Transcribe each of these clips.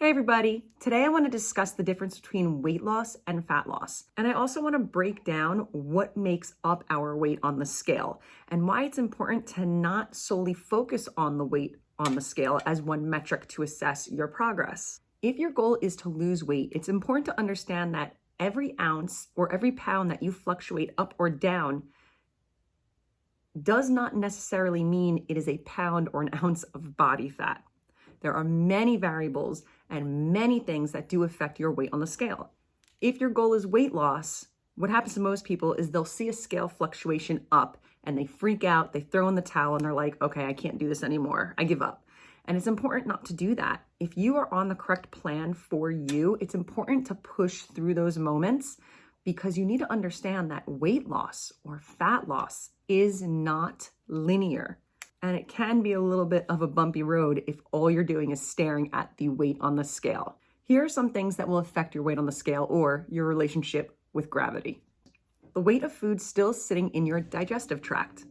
everybody. Today I want to discuss the difference between weight loss and fat loss. And I also want to break down what makes up our weight on the scale and why it's important to not solely focus on the weight on the scale as one metric to assess your progress. If your goal is to lose weight, it's important to understand that every ounce or every pound that you fluctuate up or down does not necessarily mean it is a pound or an ounce of body fat. There are many variables and many things that do affect your weight on the scale. If your goal is weight loss, what happens to most people is they'll see a scale fluctuation up and they freak out, they throw in the towel and they're like, okay, I can't do this anymore, I give up. And it's important not to do that. If you are on the correct plan for you, it's important to push through those moments because you need to understand that weight loss or fat loss is not linear. And it can be a little bit of a bumpy road if all you're doing is staring at the weight on the scale. Here are some things that will affect your weight on the scale or your relationship with gravity. The weight of food still sitting in your digestive tract.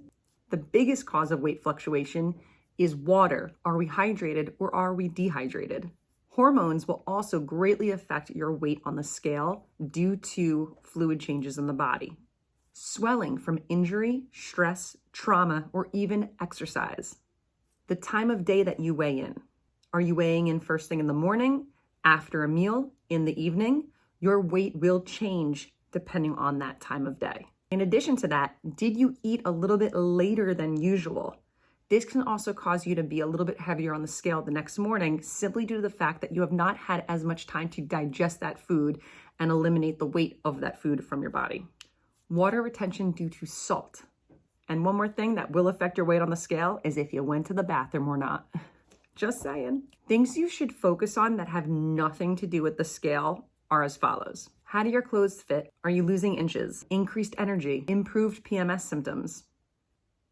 The biggest cause of weight fluctuation is water. Are we hydrated or are we dehydrated? Hormones will also greatly affect your weight on the scale due to fluid changes in the body. Swelling from injury, stress, trauma, or even exercise. The time of day that you weigh in. Are you weighing in first thing in the morning, after a meal, in the evening? Your weight will change depending on that time of day. In addition to that, did you eat a little bit later than usual? This can also cause you to be a little bit heavier on the scale the next morning simply due to the fact that you have not had as much time to digest that food and eliminate the weight of that food from your body. Water retention due to salt. And one more thing that will affect your weight on the scale is if you went to the bathroom or not. Just saying. Things you should focus on that have nothing to do with the scale are as follows. How do your clothes fit? Are you losing inches? Increased energy? Improved PMS symptoms?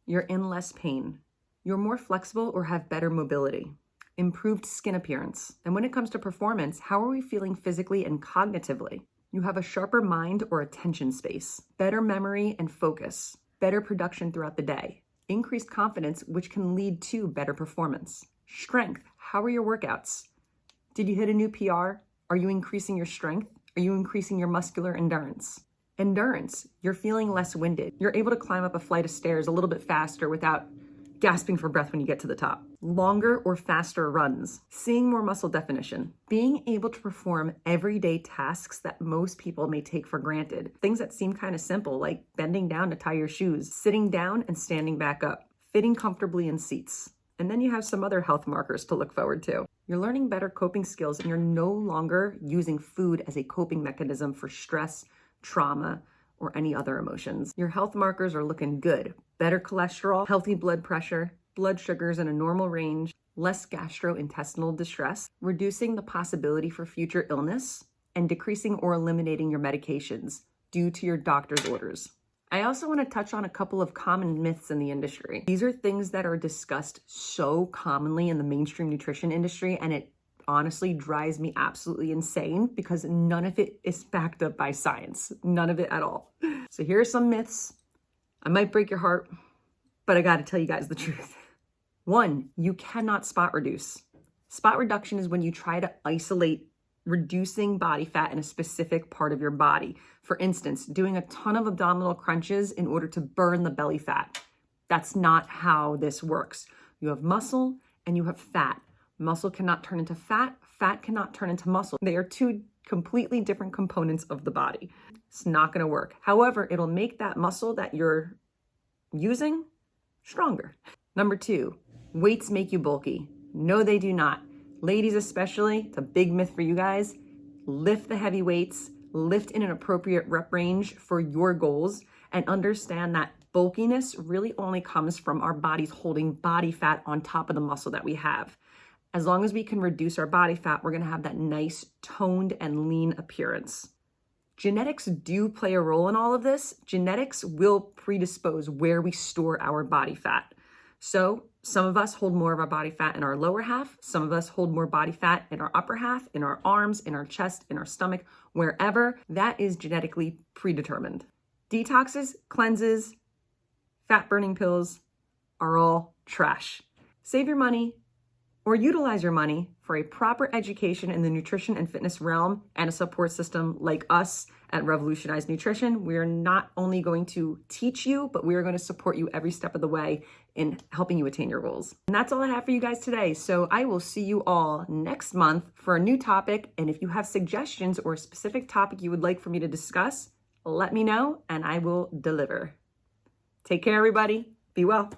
You're in less pain? You're more flexible or have better mobility? Improved skin appearance? And when it comes to performance, how are we feeling physically and cognitively? You have a sharper mind or attention space, better memory and focus, better production throughout the day, increased confidence, which can lead to better performance. Strength, how are your workouts? Did you hit a new PR? Are you increasing your strength? Are you increasing your muscular endurance? Endurance, you're feeling less winded. You're able to climb up a flight of stairs a little bit faster without gasping for breath when you get to the top. Longer or faster runs, seeing more muscle definition, being able to perform everyday tasks that most people may take for granted. Things that seem kind of simple, like bending down to tie your shoes, sitting down and standing back up, fitting comfortably in seats. And then you have some other health markers to look forward to. You're learning better coping skills and you're no longer using food as a coping mechanism for stress, trauma, or any other emotions. Your health markers are looking good. Better cholesterol, healthy blood pressure, blood sugars in a normal range, less gastrointestinal distress, reducing the possibility for future illness, and decreasing or eliminating your medications due to your doctor's orders. I also want to touch on a couple of common myths in the industry. These are things that are discussed so commonly in the mainstream nutrition industry, and it honestly drives me absolutely insane because none of it is backed up by science. None of it at all. So here are some myths. I might break your heart, but I got to tell you guys the truth. 1, you cannot spot reduce. Spot reduction is when you try to isolate reducing body fat in a specific part of your body. For instance, doing a ton of abdominal crunches in order to burn the belly fat. That's not how this works. You have muscle and you have fat. Muscle cannot turn into fat. Fat cannot turn into muscle. They are two completely different components of the body. It's not going to work. However, it'll make that muscle that you're using stronger. Number 2, weights make you bulky. No, they do not. Ladies especially, it's a big myth for you guys. Lift the heavy weights, lift in an appropriate rep range for your goals, and understand that bulkiness really only comes from our bodies holding body fat on top of the muscle that we have. As long as we can reduce our body fat, we're going to have that nice toned and lean appearance. Genetics do play a role in all of this. Genetics will predispose where we store our body fat. So some of us hold more of our body fat in our lower half. Some of us hold more body fat in our upper half, in our arms, in our chest, in our stomach, wherever. That is genetically predetermined. Detoxes, cleanses, fat burning pills are all trash. Save your money, or utilize your money for a proper education in the nutrition and fitness realm and a support system like us at Revolutionize Nutrition, we are not only going to teach you, but we are going to support you every step of the way in helping you attain your goals. And that's all I have for you guys today. So I will see you all next month for a new topic. And if you have suggestions or a specific topic you would like for me to discuss, let me know and I will deliver. Take care, everybody. Be well.